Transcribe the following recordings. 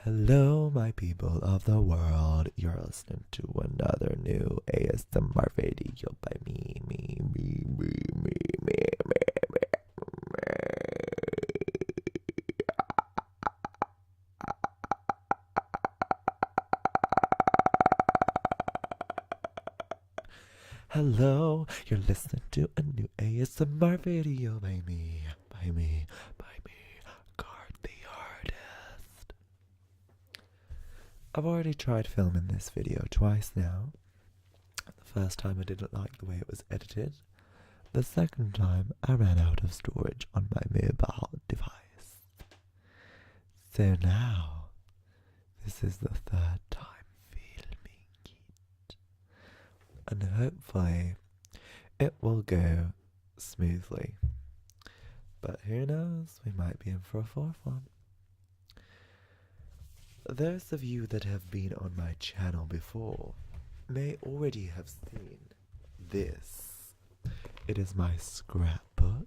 Hello, my people of the world. You're listening to another new ASMR video by me. Hello, you're listening to a new ASMR video by me, Card the Artist. I've already tried filming this video twice now. The first time I didn't like the way it was edited. The second time I ran out of storage on my mobile device. So now, this is the third time filming it. And hopefully, it will go smoothly. But who knows, we might be in for a fourth one. Those of you that have been on my channel before may already have seen this. It is my scrapbook.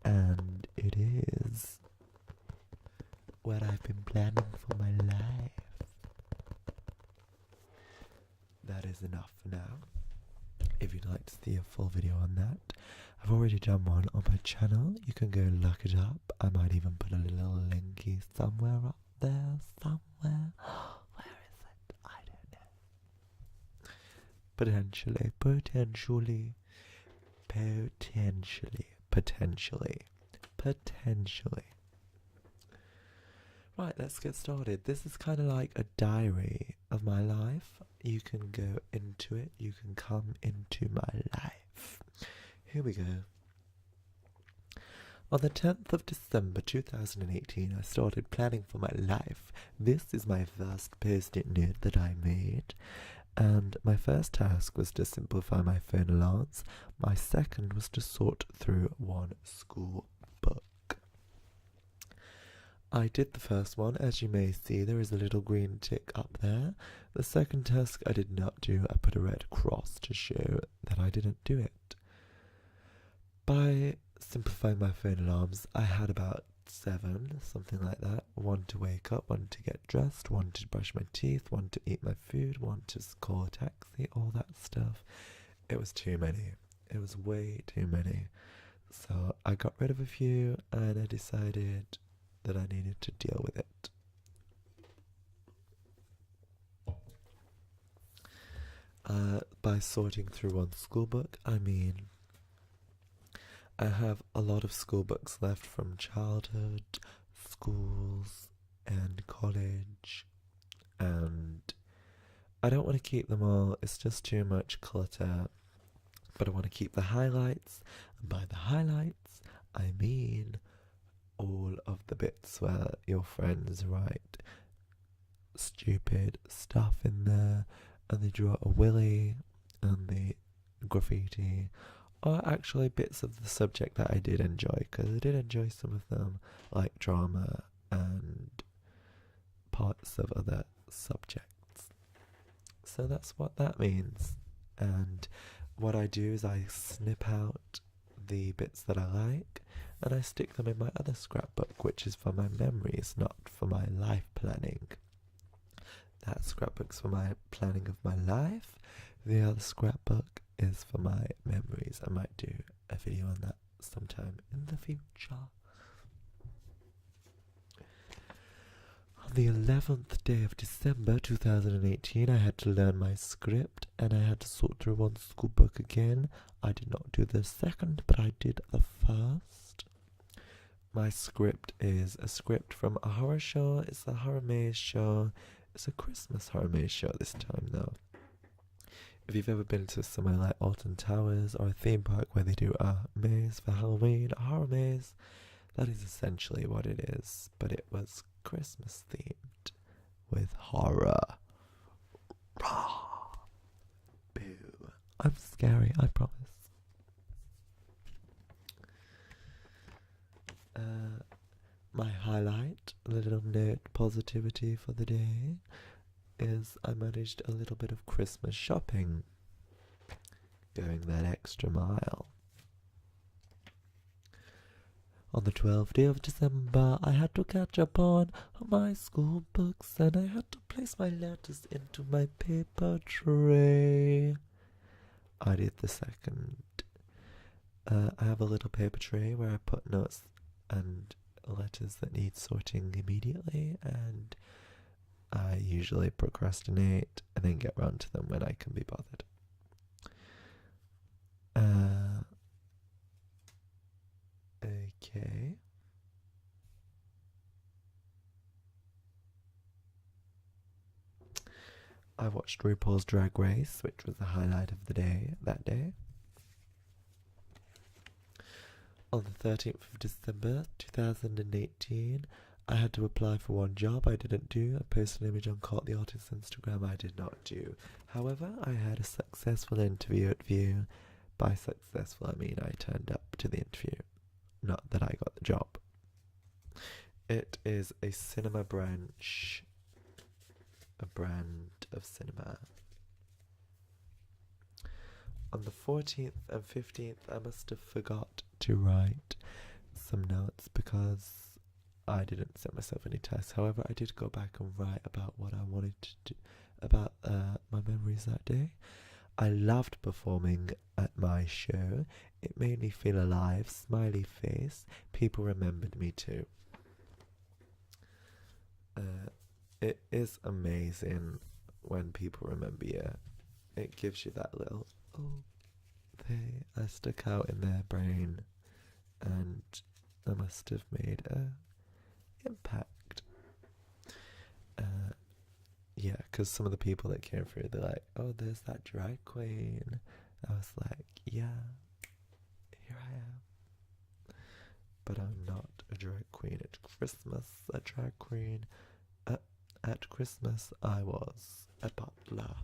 And it is what I've been planning for my life. That is enough for now. If you'd like to see a full video on that, I've already done one on my channel. You can go look it up. I might even put a little linky somewhere up there, somewhere. Where is it? I don't know. Potentially. Right, let's get started. This is kind of like a diary of my life. You can go into it. You can come into my life. Here we go. On the 10th of December 2018, I started planning for my life. This is my first post-it note that I made. And my first task was to simplify my phone alarms. My second was to sort through one school book. I did the first one. As you may see, there is a little green tick up there. The second task I did not do. I put a red cross to show that I didn't do it. By simplifying my phone alarms, I had about 7, something like that. 1 to wake up, 1 to get dressed, 1 to brush my teeth, 1 to eat my food, 1 to call a taxi, all that stuff. It was too many. It was way too many. So I got rid of a few and I decided that I needed to deal with it. By sorting through one school book, I mean I have a lot of school books left from childhood, schools, and college, and I don't want to keep them all. It's just too much clutter, but I want to keep the highlights, and by the highlights, I mean all of the bits where your friends write stupid stuff in there and they draw a willy and the graffiti, or actually bits of the subject that I did enjoy, because I did enjoy some of them, like drama and parts of other subjects. So that's what that means. And what I do is I snip out the bits that I like and I stick them in my other scrapbook, which is for my memories, not for my life planning. That scrapbook's for my planning of my life. The other scrapbook is for my memories. I might do a video on that sometime in the future. On the 11th day of December 2018, I had to learn my script and I had to sort through one school book again. I did not do the second, but I did the first. My script is a script from a horror show. It's a horror maze show. It's a Christmas horror maze show this time, though. If you've ever been to somewhere like Alton Towers or a theme park where they do a maze for Halloween, a horror maze, that is essentially what it is. But it was Christmas themed with horror. Rah! Boo. I'm scary, I promise. My highlight, a little note positivity for the day, is I managed a little bit of Christmas shopping. Going that extra mile. On the 12th day of December, I had to catch up on my school books and I had to place my letters into my paper tray. I did the second. I have a little paper tray where I put notes and letters that need sorting immediately, and I usually procrastinate and then get round to them when I can be bothered. Okay. I watched RuPaul's Drag Race, which was the highlight of the day that day. On the 13th of December 2018, I had to apply for one job I didn't do. I posted an image on Caught the Artist's Instagram I did not do. However, I had a successful interview at View. By successful, I mean I turned up to the interview, not that I got the job. It is a cinema branch, a brand of cinema. On the 14th and 15th, I must have forgot to write some notes because I didn't set myself any tests. However, I did go back and write about what I wanted to do, about my memories that day. I loved performing at my show. It made me feel alive, smiley face. People remembered me too. It is amazing when people remember you. It gives you that little, I stuck out in their brain and I must have made an impact. Yeah, because some of the people that came through, they're like, oh, there's that drag queen. I was like, yeah, here I am. But I'm not a drag queen at Christmas. A drag queen at Christmas, I was a butler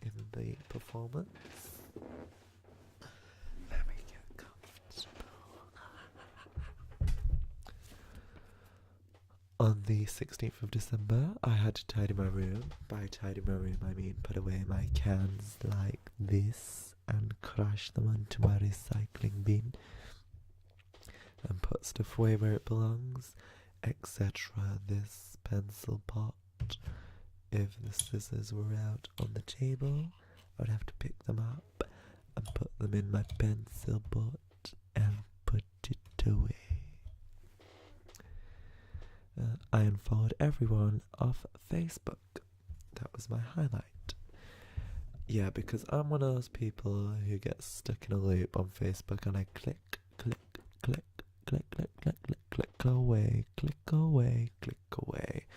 in the performance. Let me get comfortable. On the 16th of December, I had to tidy my room. By tidy my room, I mean put away my cans like this and crash them onto my recycling bin and put stuff away where it belongs, etc. This pencil pot. If the scissors were out on the table, I would have to pick them up and put them in my pencil pot and put it away. I unfollowed everyone off Facebook. That was my highlight. Yeah, because I'm one of those people who gets stuck in a loop on Facebook and I click, click, click, click, click, click, click, click away, click away, click away.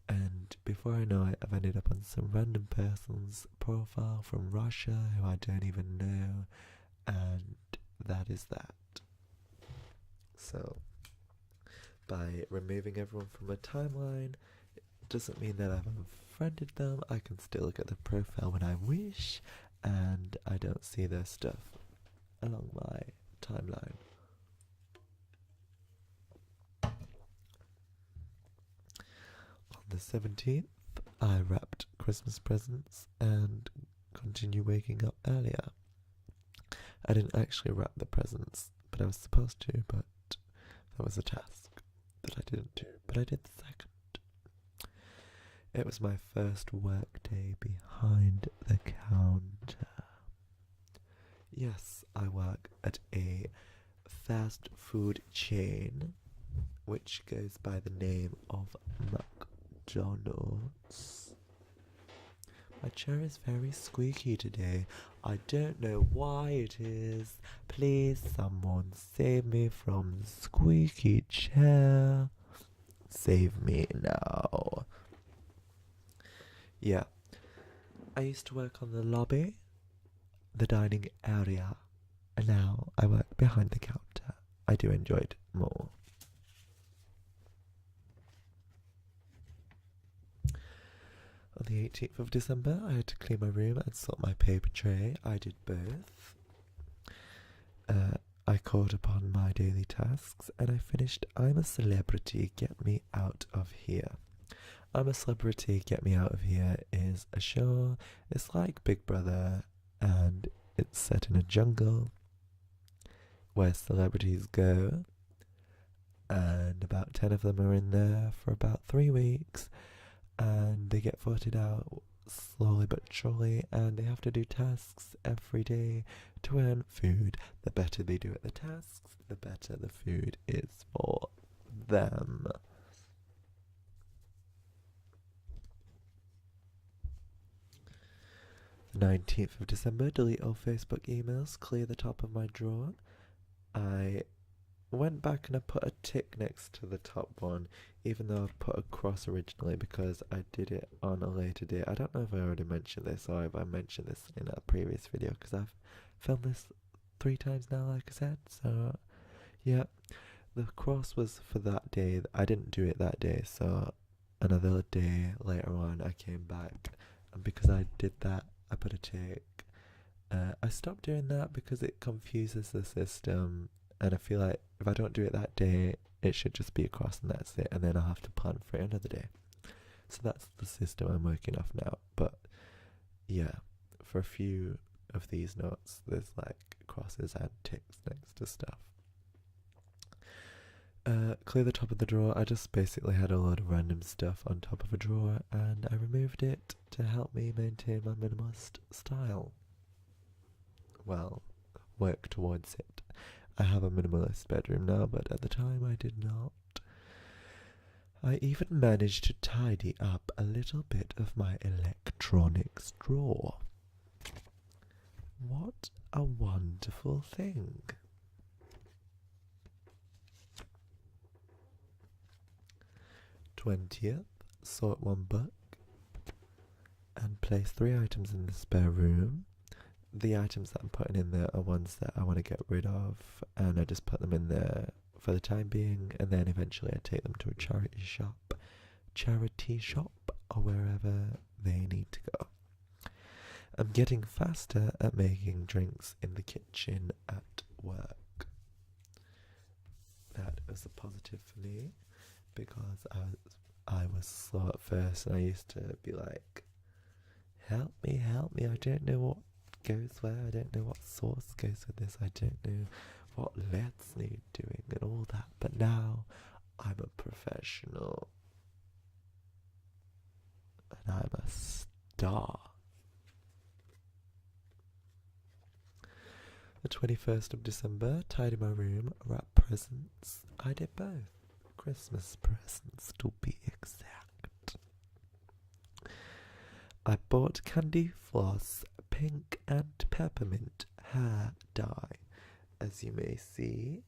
And before I know it, I've ended up on some random person's profile from Russia who I don't even know, and that is that. So, by removing everyone from my timeline, it doesn't mean that I've unfriended them. I can still look at the profile when I wish, and I don't see their stuff along my timeline. On the 17th, I wrapped Christmas presents and continue waking up earlier. I didn't actually wrap the presents, but I was supposed to, but that was a task that I didn't do, but I did the second. It was my first work day behind the counter. Yes, I work at a fast food chain, which goes by the name of McDonald's. My chair is very squeaky today. I don't know why it is. Please, someone save me from the squeaky chair. Save me now. Yeah. I used to work on the lobby, the dining area, and now I work behind the counter. I do enjoy it more. On the 18th of December, I had to clean my room and sort my paper tray. I did both. I caught upon my daily tasks and I finished I'm a Celebrity, Get Me Out of Here. I'm a Celebrity, Get Me Out of Here is a show. It's like Big Brother and it's set in a jungle where celebrities go and about 10 of them are in there for about 3 weeks, and they get voted out slowly but surely, and they have to do tasks every day to earn food. The better they do at the tasks, the better the food is for them. The 19th of December, delete all Facebook emails, clear the top of my drawer. I went back and I put a tick next to the top one, even though I put a cross originally because I did it on a later date. I don't know if I already mentioned this or if I mentioned this in a previous video, because I've filmed this 3 times now, like I said. So yeah, the cross was for that day. I didn't do it that day, so another day later on I came back, and because I did that, I put a tick. I stopped doing that because it confuses the system, and I feel like if I don't do it that day, it should just be a cross and that's it, and then I'll have to plan for it another day. So that's the system I'm working off now. But yeah, for a few of these notes, there's like crosses and ticks next to stuff. Clear the top of the drawer. I just basically had a load of random stuff on top of a drawer, and I removed it to help me maintain my minimalist style. Well, work towards it. I have a minimalist bedroom now, but at the time I did not. I even managed to tidy up a little bit of my electronics drawer. What a wonderful thing. '20th, sort one book and place 3 items in the spare room. The items that I'm putting in there are ones that I want to get rid of, and I just put them in there for the time being, and then eventually I take them to a charity shop or wherever they need to go. I'm getting faster at making drinks in the kitchen at work. That was a positive for me, because I was slow at first, and I used to be like, help me, I don't know what goes where, I don't know what sauce goes with this, I don't know what let's need doing and all that. But now I'm a professional, and I'm a star. The 21st of December, tidy my room, wrap presents. I did both. Christmas presents, to be exact. I bought candy floss, pink and peppermint hair dye. As you may see,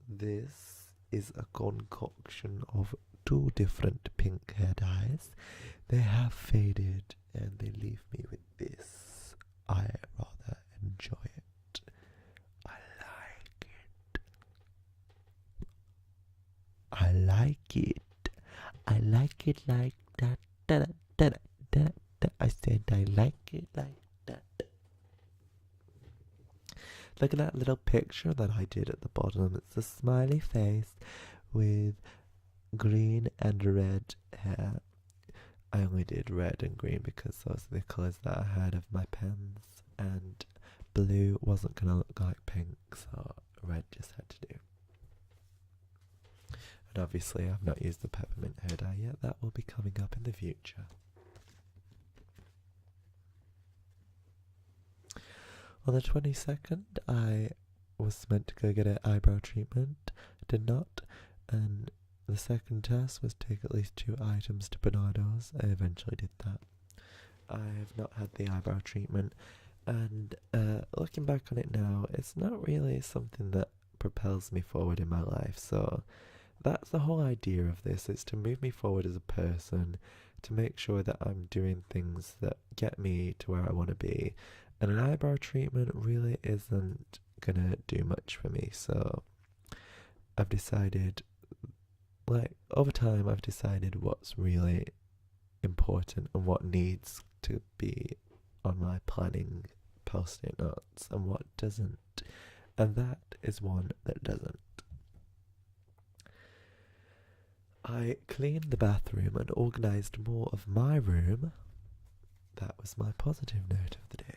this is a concoction of 2 different pink hair dyes. They have faded and they leave me with this. I rather enjoy it. I like it. I like it. I like it like that. Da, da, da, da, da. I said I like it like that. Look at that little picture that I did at the bottom. It's a smiley face with green and red hair. I only did red and green because those are the colours that I had of my pens, and blue wasn't going to look like pink, so red just had to do. And obviously I've not used the peppermint hair dye yet. That will be coming up in the future. On the 22nd, I was meant to go get an eyebrow treatment, did not, and the second test was take at least 2 items to Bernardo's. I eventually did that. I have not had the eyebrow treatment, and looking back on it now, it's not really something that propels me forward in my life. So that's the whole idea of this, is to move me forward as a person, to make sure that I'm doing things that get me to where I want to be. And an eyebrow treatment really isn't gonna do much for me, so I've decided, like, over time I've decided what's really important and what needs to be on my planning post-it notes and what doesn't, and that is one that doesn't. I cleaned the bathroom and organised more of my room. That was my positive note of the day.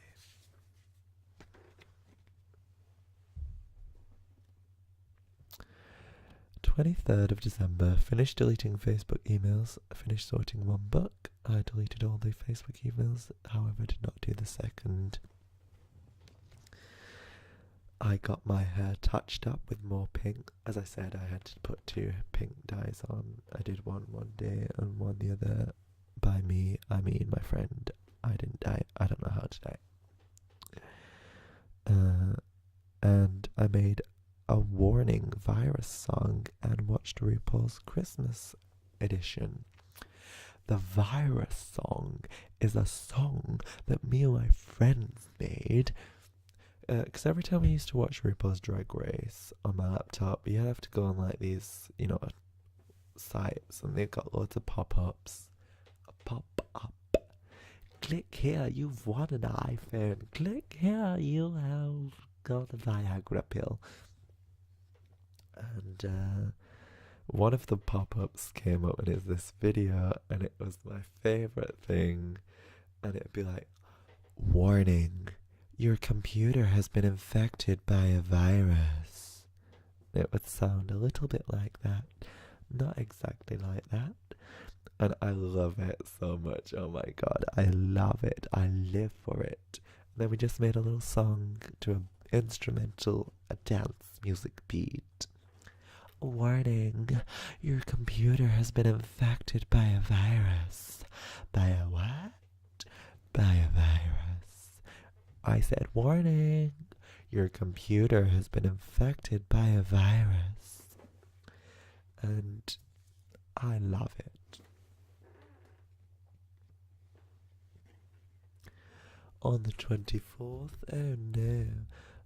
23rd of December, finished deleting Facebook emails, finished sorting one book. I deleted all the Facebook emails, however did not do the second. I got my hair touched up with more pink. As I said, I had to put 2 pink dyes on. I did one day and one the other. By me, I mean my friend. I didn't dye. I don't know how to dye. And I made a warning virus song and watched RuPaul's Christmas edition. The virus song is a song that me and my friends made. Because every time we used to watch RuPaul's Drag Race on my laptop, you have to go on like these, sites, and they've got loads of pop-ups. A pop-up. Click here, you've won an iPhone. Click here, you have got a Viagra pill. And one of the pop-ups came up, and it's this video, and it was my favourite thing. And it'd be like, warning, your computer has been infected by a virus. It would sound a little bit like that. Not exactly like that. And I love it so much. Oh my god, I love it. I live for it. And then we just made a little song to an instrumental, a dance music beat. Warning, your computer has been infected by a virus. By a what? By a virus. I said, warning, your computer has been infected by a virus. And I love it. On the 24th, oh no,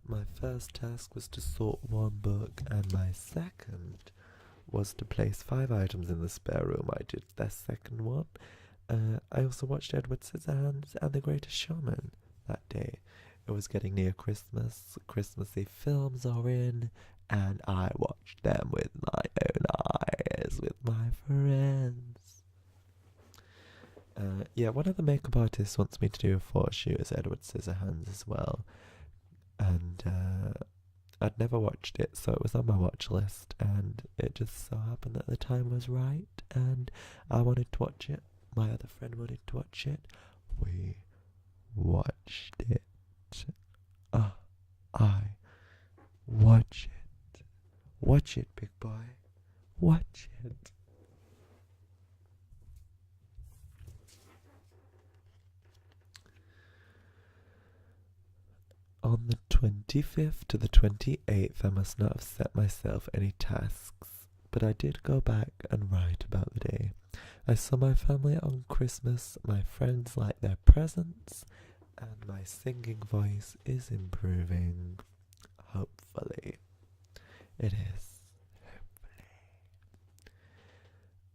my first task was to sort one book, and my second was to place 5 items in the spare room. I did the second one. I also watched Edward Scissorhands and The Greatest Showman that day. It was getting near Christmas. Christmassy films are in, and I watched them with my own eyes with my friends. One of the makeup artists wants me to do a photo shoot as Edward Scissorhands as well. And I'd never watched it, so it was on my watch list, and it just so happened that the time was right, and I wanted to watch it. My other friend wanted to watch it. We watched it. I watch it. Watch it, big boy. Watch it. On the 25th to the 28th, I must not have set myself any tasks, but I did go back and write about the day. I saw my family on Christmas, my friends like their presents, and my singing voice is improving. Hopefully. It is.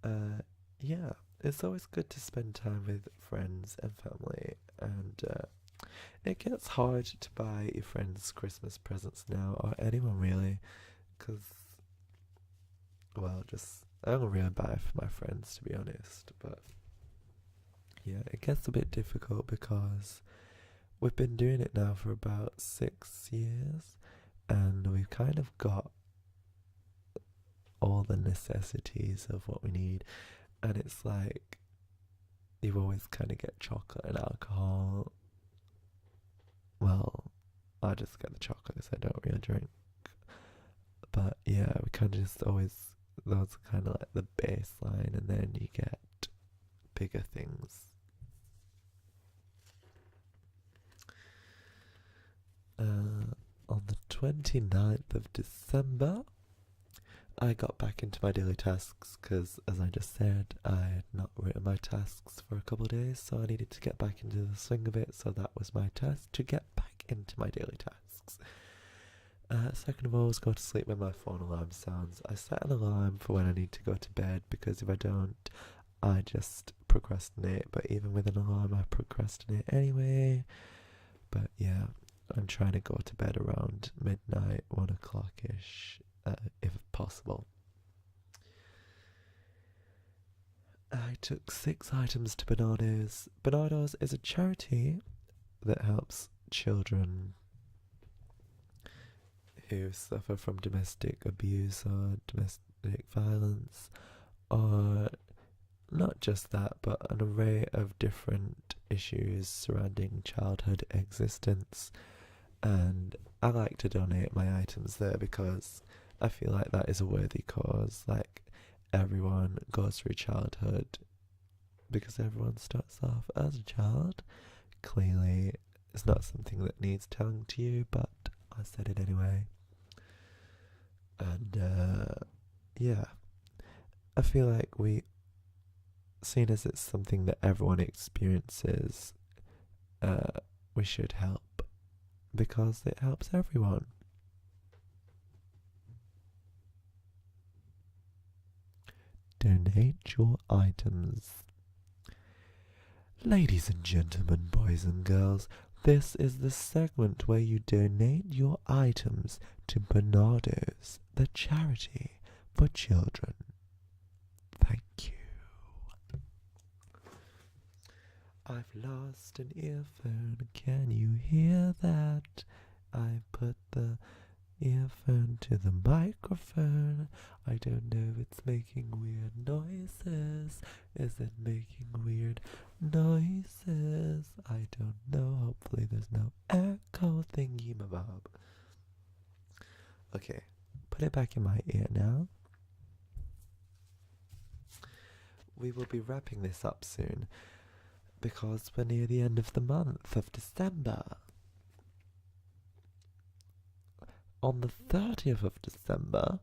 Hopefully. It's always good to spend time with friends and family, and it gets hard to buy your friends Christmas presents now, or anyone really, because, I don't really buy for my friends, to be honest, but yeah, it gets a bit difficult because we've been doing it now for about 6 years, and we've kind of got all the necessities of what we need, and it's like, you always kind of get chocolate and alcohol. Well, I just get the chocolate because I don't really drink. But yeah, we kind of just always, those are kind of like the baseline, and then you get bigger things. On the 29th of December, I got back into my daily tasks because, as I just said, I had not written my tasks for a couple of days, so I needed to get back into the swing of it, so that was my task, to get back into my daily tasks. Second of all was go to sleep when my phone alarm sounds. I set an alarm for when I need to go to bed, because if I don't, I just procrastinate, but even with an alarm, I procrastinate anyway. But yeah, I'm trying to go to bed around midnight, 1 o'clock-ish, if possible. I took 6 items to Bernardo's. Bernardo's is a charity that helps children who suffer from domestic abuse or domestic violence, or not just that, but an array of different issues surrounding childhood existence. And I like to donate my items there because I feel like that is a worthy cause. Like, everyone goes through childhood because everyone starts off as a child. Clearly, it's not something that needs telling to you, but I said it anyway. And yeah, I feel like seeing as it's something that everyone experiences, we should help because it helps everyone. Donate your items. Ladies and gentlemen, boys and girls, this is the segment where you donate your items to Bernardo's, the charity for children. Thank you. I've lost an earphone, can you hear that? I put the earphone to the microphone. I don't know if it's making weird noises. Is it making weird noises? I don't know. Hopefully there's no echo thingy mabob. Okay, put it back in my ear now. We will be wrapping this up soon because we're near the end of the month of December. On the 30th of December,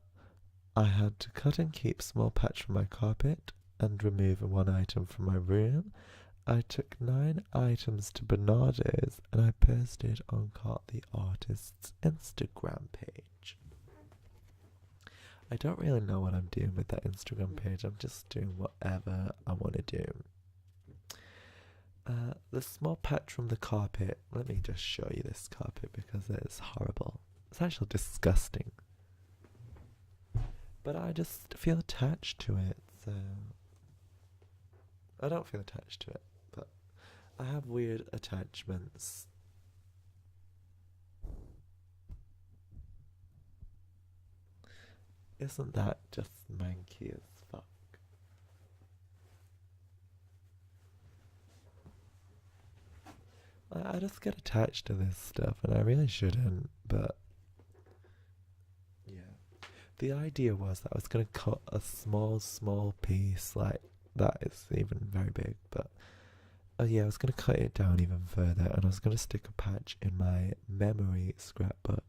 I had to cut and keep small patch from my carpet and remove one item from my room. I took 9 items to Bernardo's and I posted on Cart the Artist's Instagram page. I don't really know what I'm doing with that Instagram page. I'm just doing whatever I want to do. The small patch from the carpet, let me just show you this carpet because it is horrible. It's actually disgusting. But I just feel attached to it, so... I don't feel attached to it, but I have weird attachments. Isn't that just manky as fuck? I just get attached to this stuff, and I really shouldn't, but... yeah. The idea was that I was going to cut a small piece, like, that is even very big, but... yeah, I was going to cut it down even further, and I was going to stick a patch in my memory scrapbook,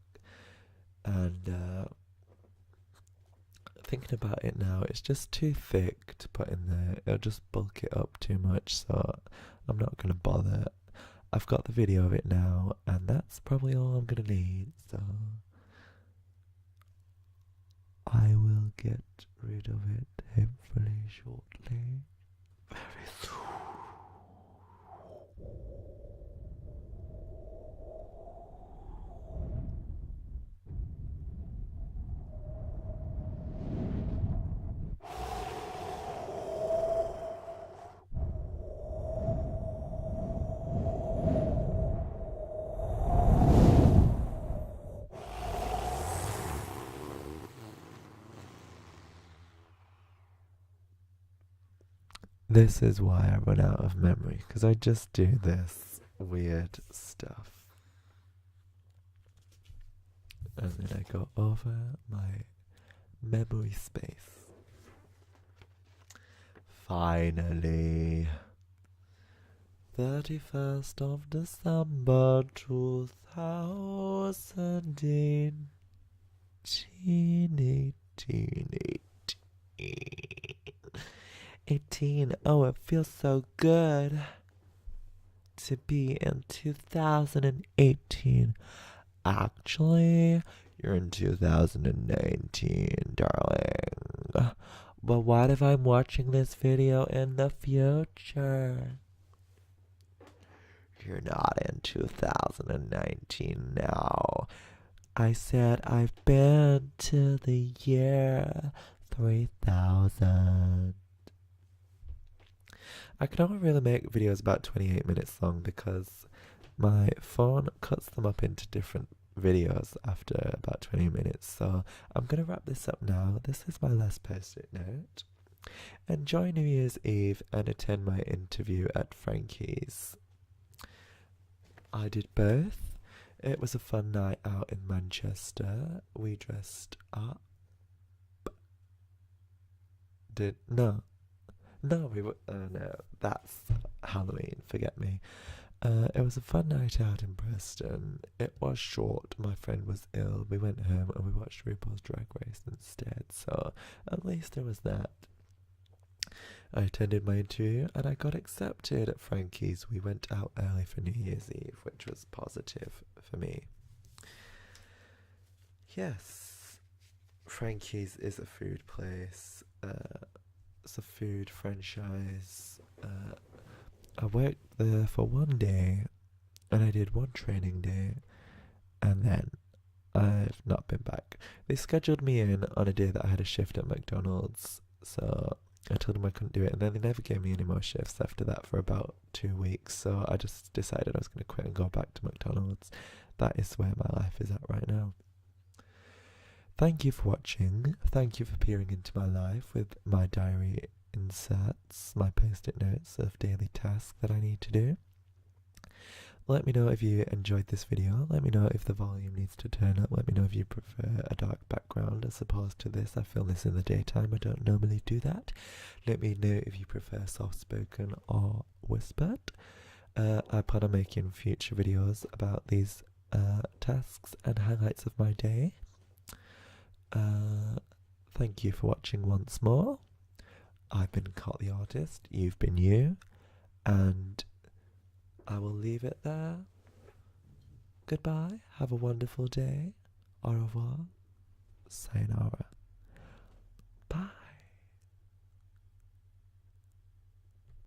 and, thinking about it now, it's just too thick to put in there. It'll just bulk it up too much, so I'm not going to bother. I've got the video of it now, and that's probably all I'm going to need, so I will get rid of it hopefully shortly. Very soon. This is why I run out of memory, because I just do this weird stuff. And then I go over my memory space. Finally, 31st of December 2018. Oh, it feels so good to be in 2018. Actually, you're in 2019, darling. But what if I'm watching this video in the future? You're not in 2019 now. I said I've been to the year 3000. I can only really make videos about 28 minutes long because my phone cuts them up into different videos after about 20 minutes, so I'm gonna wrap this up now. This is my last post-it note. Enjoy New Year's Eve and attend my interview at Frankie's. I did both. It was a fun night out in Manchester. We dressed up. No, we were. No, that's Halloween. Forget me. It was a fun night out in Preston. It was short. My friend was ill. We went home and we watched RuPaul's Drag Race instead. So at least there was that. I attended my interview and I got accepted at Frankie's. We went out early for New Year's Eve, which was positive for me. Yes, Frankie's is a food place. It's a food franchise. I worked there for one day and I did one training day and then I've not been back. They scheduled me in on a day that I had a shift at McDonald's, so I told them I couldn't do it, and then they never gave me any more shifts after that for about 2 weeks, so I just decided I was going to quit and go back to McDonald's. That is where my life is at right now. Thank you for watching. Thank you for peering into my life with my diary inserts, my post-it notes of daily tasks that I need to do. Let me know if you enjoyed this video. Let me know if the volume needs to turn up. Let me know if you prefer a dark background as opposed to this. I film this in the daytime. I don't normally do that. Let me know if you prefer soft-spoken or whispered. I plan on making future videos about these tasks and highlights of my day. Thank you for watching once more. I've been Caught the Artist. You've been you. And I will leave it there. Goodbye. Have a wonderful day. Au revoir. Sayonara.